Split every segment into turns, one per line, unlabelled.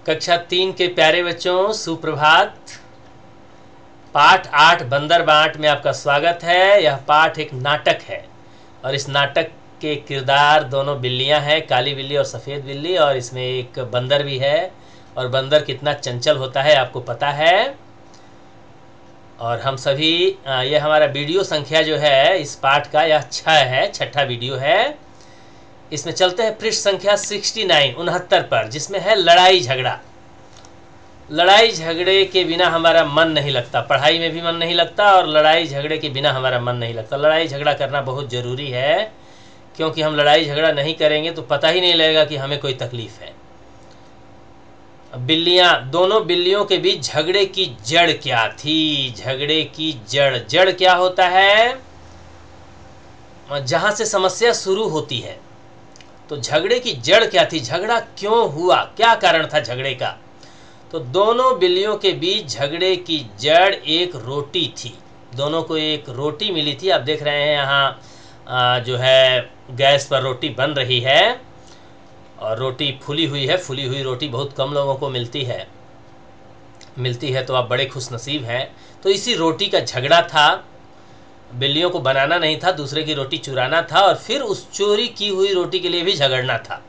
कक्षा 3 के प्यारे बच्चों, सुप्रभात। पाठ 8 बंदर बांट में आपका स्वागत है। यह पाठ एक नाटक है और इस नाटक के किरदार दोनों बिल्लियां हैं, काली बिल्ली और सफ़ेद बिल्ली, और इसमें एक बंदर भी है। और बंदर कितना चंचल होता है आपको पता है। और हम सभी यह हमारा वीडियो संख्या जो है इस पाठ का, यह 6 है, छठा वीडियो है। इसमें चलते हैं पृष्ठ संख्या 69 पर, जिसमें है लड़ाई झगड़ा। लड़ाई झगड़े के बिना हमारा मन नहीं लगता, पढ़ाई में भी मन नहीं लगता और लड़ाई झगड़े के बिना हमारा मन नहीं लगता। लड़ाई झगड़ा करना बहुत ज़रूरी है, क्योंकि हम लड़ाई झगड़ा नहीं करेंगे तो पता ही नहीं लगेगा कि हमें कोई तकलीफ़ है। दोनों बिल्लियों के बीच झगड़े की जड़ क्या थी? झगड़े की जड़ क्या होता है? जहाँ से समस्या शुरू होती है। तो झगड़े की जड़ क्या थी? झगड़ा क्यों हुआ? क्या कारण था झगड़े का? तो दोनों बिल्लियों के बीच झगड़े की जड़ एक रोटी थी। दोनों को एक रोटी मिली थी। आप देख रहे हैं यहाँ जो है गैस पर रोटी बन रही है और रोटी फूली हुई है। फूली हुई रोटी बहुत कम लोगों को मिलती है तो आप बड़े खुशनसीब हैं। तो इसी रोटी का झगड़ा था। बिल्लियों को बनाना नहीं था, दूसरे की रोटी चुराना था और फिर उस चोरी की हुई रोटी के लिए भी झगड़ना था।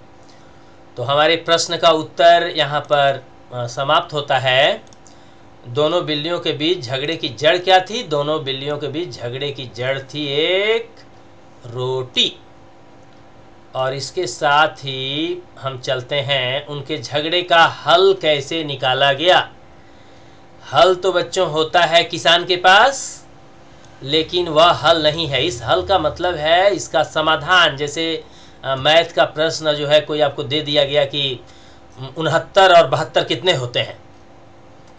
तो हमारे प्रश्न का उत्तर यहाँ पर समाप्त होता है। दोनों बिल्लियों के बीच झगड़े की जड़ क्या थी? दोनों बिल्लियों के बीच झगड़े की जड़ थी एक रोटी। और इसके साथ ही हम चलते हैं उनके झगड़े का हल कैसे निकाला गया। हल तो बच्चों होता है किसान के पास, लेकिन वह हल नहीं है। इस हल का मतलब है इसका समाधान। जैसे मैथ का प्रश्न जो है कोई आपको दे दिया गया कि 69 और 72 कितने होते हैं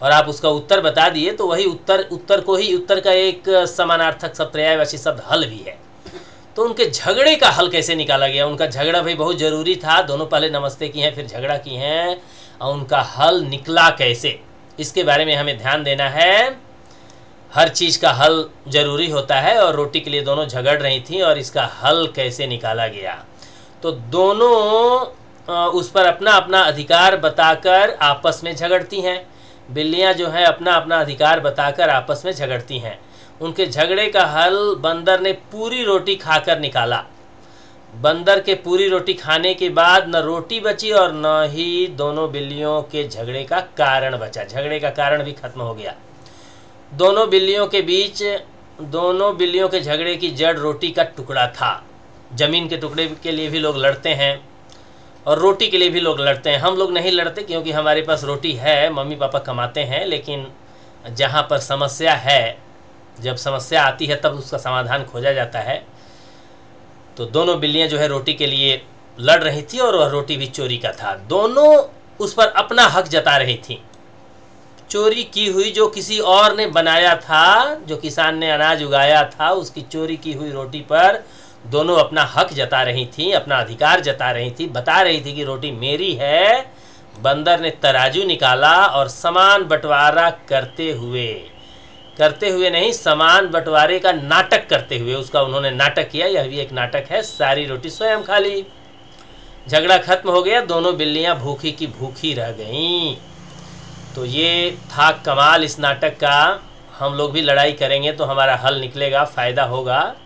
और आप उसका उत्तर बता दिए, तो वही उत्तर का एक समानार्थक शब्द, पर्यायवाची शब्द हल भी है। तो उनके झगड़े का हल कैसे निकाला गया? उनका झगड़ा भाई बहुत ज़रूरी था। दोनों पहले नमस्ते की हैं, फिर झगड़ा की हैं, और उनका हल निकला कैसे, इसके बारे में हमें ध्यान देना है। हर चीज़ का हल ज़रूरी होता है और रोटी के लिए दोनों झगड़ रही थी और इसका हल कैसे निकाला गया। तो दोनों उस पर अपना अपना अधिकार बताकर आपस में झगड़ती हैं। बिल्लियां जो हैं अपना अपना अधिकार बताकर आपस में झगड़ती हैं। उनके झगड़े का हल बंदर ने पूरी रोटी खाकर निकाला। बंदर के पूरी रोटी खाने के बाद न रोटी बची और न ही दोनों बिल्लियों के झगड़े का कारण बचा। झगड़े का कारण भी खत्म हो गया। दोनों बिल्लियों के झगड़े की जड़ रोटी का टुकड़ा था। ज़मीन के टुकड़े के लिए भी लोग लड़ते हैं और रोटी के लिए भी लोग लड़ते हैं। हम लोग नहीं लड़ते क्योंकि हमारे पास रोटी है, मम्मी पापा कमाते हैं। लेकिन जहाँ पर समस्या है, जब समस्या आती है तब उसका समाधान खोजा जाता है। तो दोनों बिल्लियाँ जो है रोटी के लिए लड़ रही थी और वह रोटी भी चोरी का था। दोनों उस पर अपना हक जता रही थी। चोरी की हुई जो किसी और ने बनाया था, जो किसान ने अनाज उगाया था, उसकी चोरी की हुई रोटी पर दोनों अपना हक जता रही थी, अपना अधिकार जता रही थी, बता रही थी कि रोटी मेरी है। बंदर ने तराजू निकाला और समान बंटवारा करते हुए नहीं, समान बंटवारे का नाटक करते हुए उसका उन्होंने नाटक किया। यह भी एक नाटक है। सारी रोटी स्वयं खा ली। झगड़ा खत्म हो गया। दोनों बिल्लियां भूखी की भूखी रह गईं। तो ये था कमाल इस नाटक का। हम लोग भी लड़ाई करेंगे तो हमारा हल निकलेगा, फ़ायदा होगा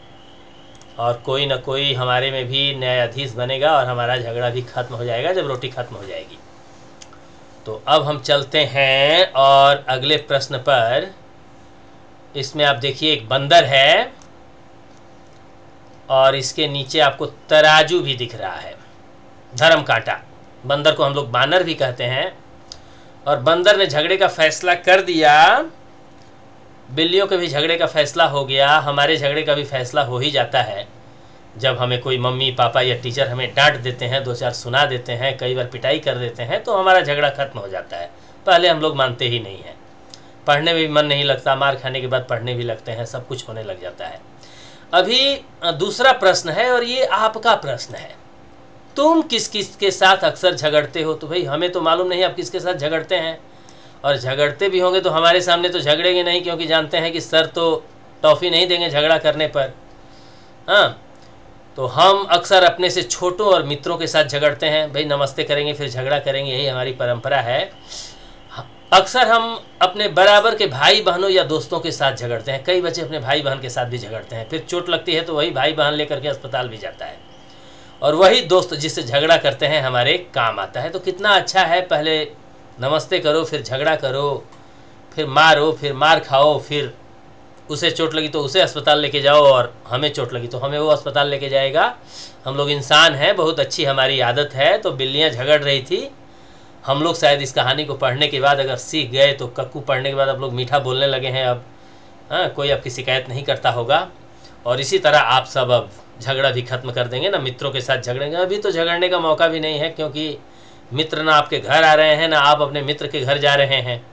और कोई न कोई हमारे में भी न्यायाधीश बनेगा और हमारा झगड़ा भी खत्म हो जाएगा जब रोटी खत्म हो जाएगी। तो अब हम चलते हैं और अगले प्रश्न पर। इसमें आप देखिए एक बंदर है और इसके नीचे आपको तराजू भी दिख रहा है, धर्म कांटा। बंदर को हम लोग बानर भी कहते हैं। और बंदर ने झगड़े का फैसला कर दिया। बिल्लियों के भी झगड़े का फैसला हो गया। हमारे झगड़े का भी फैसला हो ही जाता है जब हमें कोई मम्मी पापा या टीचर हमें डांट देते हैं, 2-4 सुना देते हैं, कई बार पिटाई कर देते हैं, तो हमारा झगड़ा खत्म हो जाता है। पहले हम लोग मानते ही नहीं हैं। पढ़ने में भी मन नहीं लगता, मार खाने के बाद पढ़ने भी लगते हैं, सब कुछ होने लग जाता है। अभी दूसरा प्रश्न है और ये आपका प्रश्न है। तुम किस किस के साथ अक्सर झगड़ते हो? तो भाई हमें तो मालूम नहीं आप किसके साथ झगड़ते हैं, और झगड़ते भी होंगे तो हमारे सामने तो झगड़ेंगे नहीं, क्योंकि जानते हैं कि सर तो टॉफ़ी नहीं देंगे झगड़ा करने पर। हाँ, तो हम अक्सर अपने से छोटों और मित्रों के साथ झगड़ते हैं, भाई नमस्ते करेंगे फिर झगड़ा करेंगे, यही हमारी परंपरा है। अक्सर हम अपने बराबर के भाई बहनों या दोस्तों के साथ झगड़ते हैं, कई बच्चे अपने भाई बहन के साथ भी झगड़ते हैं, फिर चोट लगती है तो वही भाई बहन लेकर के अस्पताल भी जाता है, और वही दोस्त जिससे झगड़ा करते हैं हमारे काम आता है। तो कितना अच्छा है, पहले नमस्ते करो, फिर झगड़ा करो, फिर मारो, फिर मार खाओ, फिर उसे चोट लगी तो उसे अस्पताल लेके जाओ, और हमें चोट लगी तो हमें वो अस्पताल लेके जाएगा। हम लोग इंसान हैं, बहुत अच्छी हमारी आदत है। तो बिल्लियाँ झगड़ रही थी, हम लोग शायद इस कहानी को पढ़ने के बाद अगर सीख गए तो कक्कू पढ़ने के बाद आप लोग मीठा बोलने लगे हैं अब। हाँ, कोई आपकी शिकायत नहीं करता होगा। और इसी तरह आप सब अब झगड़ा भी खत्म कर देंगे ना, मित्रों के साथ झगड़ेंगे। अभी तो झगड़ने का मौका भी नहीं है, क्योंकि मित्र ना आपके घर आ रहे हैं ना आप अपने मित्र के घर जा रहे हैं।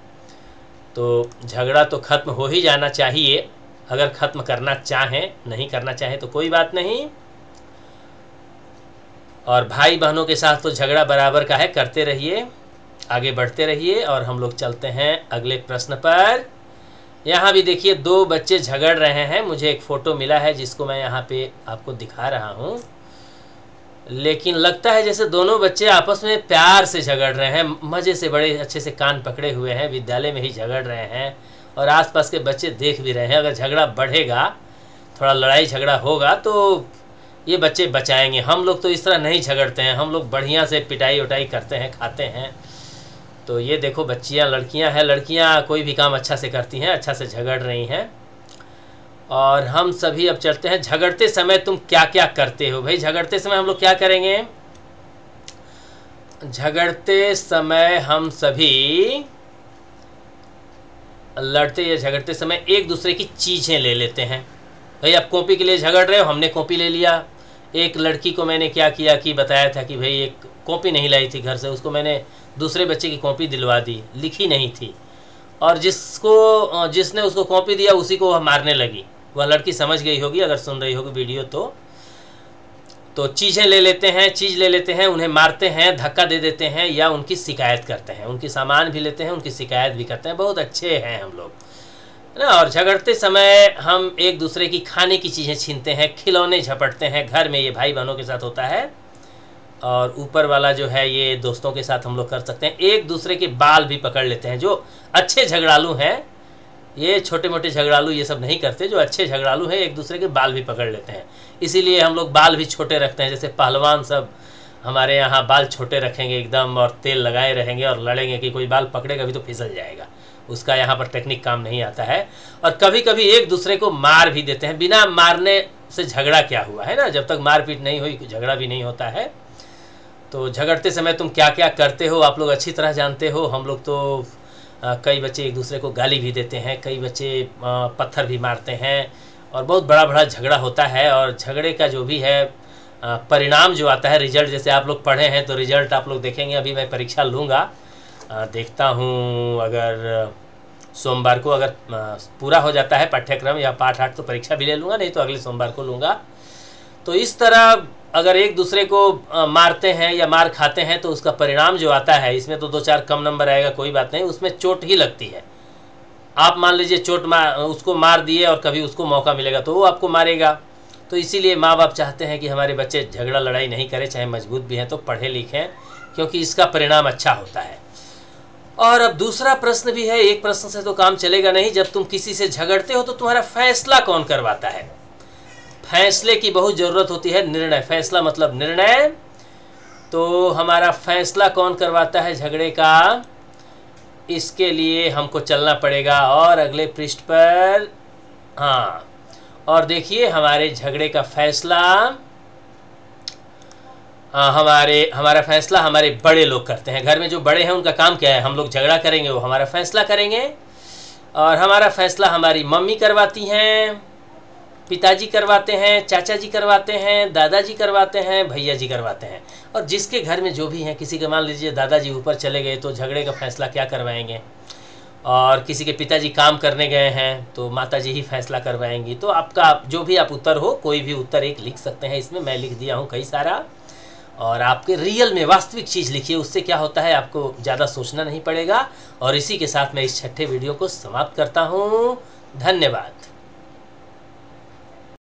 तो झगड़ा तो खत्म हो ही जाना चाहिए, अगर खत्म करना चाहें, नहीं करना चाहें तो कोई बात नहीं। और भाई बहनों के साथ तो झगड़ा बराबर का है, करते रहिए, आगे बढ़ते रहिए। और हम लोग चलते हैं अगले प्रश्न पर। यहाँ भी देखिए 2 बच्चे झगड़ रहे हैं, मुझे एक फ़ोटो मिला है जिसको मैं यहाँ पे आपको दिखा रहा हूँ, लेकिन लगता है जैसे दोनों बच्चे आपस में प्यार से झगड़ रहे हैं, मज़े से, बड़े अच्छे से कान पकड़े हुए हैं, विद्यालय में ही झगड़ रहे हैं और आसपास के बच्चे देख भी रहे हैं। अगर झगड़ा बढ़ेगा, थोड़ा लड़ाई झगड़ा होगा तो ये बच्चे बचाएंगे। हम लोग तो इस तरह नहीं झगड़ते हैं, हम लोग बढ़िया से पिटाई उटाई करते हैं, खाते हैं। तो ये देखो बच्चियाँ, लड़कियाँ हैं, लड़कियाँ कोई भी काम अच्छा से करती हैं, अच्छा से झगड़ रही हैं। और हम सभी अब चलते हैं, झगड़ते समय तुम क्या क्या करते हो। भाई झगड़ते समय हम लोग क्या करेंगे, झगड़ते समय हम सभी लड़ते या झगड़ते समय एक दूसरे की चीज़ें ले लेते हैं। भाई आप कॉपी के लिए झगड़ रहे हो, हमने कॉपी ले लिया। एक लड़की को मैंने क्या किया कि बताया था कि भाई एक कॉपी नहीं लाई थी घर से, उसको मैंने दूसरे बच्चे की कॉपी दिलवा दी, लिखी नहीं थी, और जिसने उसको कॉपी दिया उसी को वह मारने लगी। वह लड़की समझ गई होगी अगर सुन रही होगी वीडियो तो चीज़ें ले लेते हैं, चीज़ ले लेते हैं, उन्हें मारते हैं, धक्का दे देते हैं या उनकी शिकायत करते हैं। उनकी सामान भी लेते हैं, उनकी शिकायत भी करते हैं। बहुत अच्छे हैं हम लोग, है ना। और झगड़ते समय हम एक दूसरे की खाने की चीज़ें छीनते हैं, खिलौने झपटते हैं। घर में ये भाई बहनों के साथ होता है, और ऊपर वाला जो है ये दोस्तों के साथ हम लोग कर सकते हैं। एक दूसरे के बाल भी पकड़ लेते हैं। जो अच्छे झगड़ालू हैं, ये छोटे मोटे झगड़ालू ये सब नहीं करते, जो अच्छे झगड़ालू हैं एक दूसरे के बाल भी पकड़ लेते हैं। इसीलिए हम लोग बाल भी छोटे रखते हैं। जैसे पहलवान सब हमारे यहाँ बाल छोटे रखेंगे एकदम, और तेल लगाए रहेंगे और लड़ेंगे कि कोई बाल पकड़ेगा भी तो फिसल जाएगा। उसका यहाँ पर टेक्निक काम नहीं आता है। और कभी कभी एक दूसरे को मार भी देते हैं। बिना मारने से झगड़ा क्या हुआ, है ना। जब तक मारपीट नहीं हुई झगड़ा भी नहीं होता है। तो झगड़ते समय तुम क्या क्या करते हो आप लोग अच्छी तरह जानते हो। हम लोग तो कई बच्चे एक दूसरे को गाली भी देते हैं, कई बच्चे पत्थर भी मारते हैं, और बहुत बड़ा बड़ा झगड़ा होता है। और झगड़े का जो भी है परिणाम जो आता है, रिजल्ट, जैसे आप लोग पढ़े हैं तो रिजल्ट आप लोग देखेंगे। अभी मैं परीक्षा लूँगा, देखता हूँ अगर सोमवार को अगर पूरा हो जाता है पाठ्यक्रम या पाठ 8 तो परीक्षा भी ले लूँगा, नहीं तो अगले सोमवार को लूँगा। तो इस तरह अगर एक दूसरे को मारते हैं या मार खाते हैं तो उसका परिणाम जो आता है, इसमें तो 2-4 कम नंबर आएगा, कोई बात नहीं, उसमें चोट ही लगती है। आप मान लीजिए उसको मार दिए और कभी उसको मौका मिलेगा तो वो आपको मारेगा। तो इसीलिए माँ बाप चाहते हैं कि हमारे बच्चे झगड़ा लड़ाई नहीं करें, चाहे मजबूत भी हैं तो पढ़े लिखें, क्योंकि इसका परिणाम अच्छा होता है। और अब दूसरा प्रश्न भी है, एक प्रश्न से तो काम चलेगा नहीं। जब तुम किसी से झगड़ते हो तो तुम्हारा फैसला कौन करवाता है। फैसले की बहुत ज़रूरत होती है। निर्णय, फैसला मतलब निर्णय। तो हमारा फैसला कौन करवाता है झगड़े का, इसके लिए हमको चलना पड़ेगा। और अगले पृष्ठ पर, हाँ, और देखिए हमारे झगड़े का फैसला हमारा फैसला हमारे बड़े लोग करते हैं। घर में जो बड़े हैं उनका काम क्या है, हम लोग झगड़ा करेंगे, वो हमारा फैसला करेंगे। और हमारा फैसला हमारी मम्मी करवाती हैं, पिताजी करवाते हैं, चाचा जी करवाते हैं, दादाजी करवाते हैं, भैया जी करवाते हैं। और जिसके घर में जो भी हैं, किसी के मान लीजिए दादाजी ऊपर चले गए तो झगड़े का फैसला क्या करवाएंगे, और किसी के पिताजी काम करने गए हैं तो माताजी ही फैसला करवाएंगी। तो आपका जो भी आप उत्तर हो, कोई भी उत्तर एक लिख सकते हैं इसमें, मैं लिख दिया हूँ कई सारा। और आपके रियल में वास्तविक चीज़ लिखिए, उससे क्या होता है आपको ज़्यादा सोचना नहीं पड़ेगा। और इसी के साथ मैं इस छठे वीडियो को समाप्त करता हूँ। धन्यवाद।